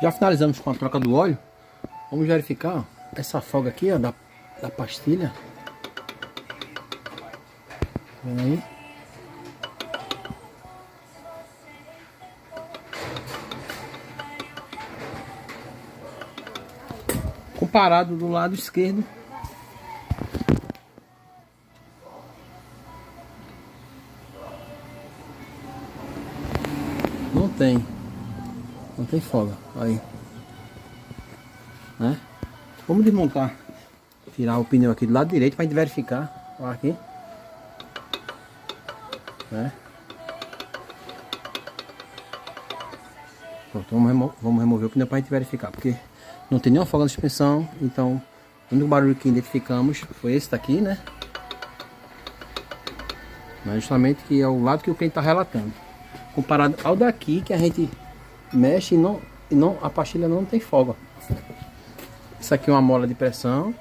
Já finalizamos com a troca do óleo. Vamos verificar, ó, essa folga aqui, ó, da pastilha. Tá vendo aí? Comparado do lado esquerdo, não tem folga aí, né? Vamos desmontar, tirar o pneu aqui do lado direito para a gente verificar. Ó, aqui, né? Pronto, vamos remover o pneu para a gente verificar, porque não tem nenhuma folga na suspensão. Então o único barulho que identificamos foi esse daqui, né? Mas justamente que é o lado que o cliente está relatando, comparado ao daqui que a gente mexe e a pastilha não tem folga. Isso aqui é uma mola de pressão,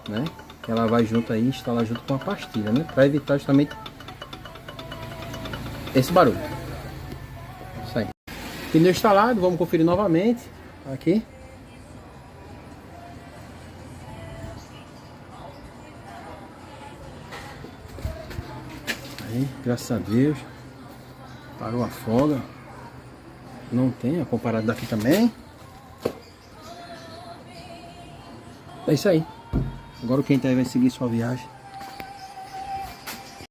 né? Que ela vai junto aí, instala junto com a pastilha, né? Para evitar justamente esse barulho. Isso aí. Pneu instalado, vamos conferir novamente. Aqui. Aí, graças a Deus. Parou a folga. Não tem, comparado daqui também. É isso aí. Agora o cliente aí vai seguir sua viagem.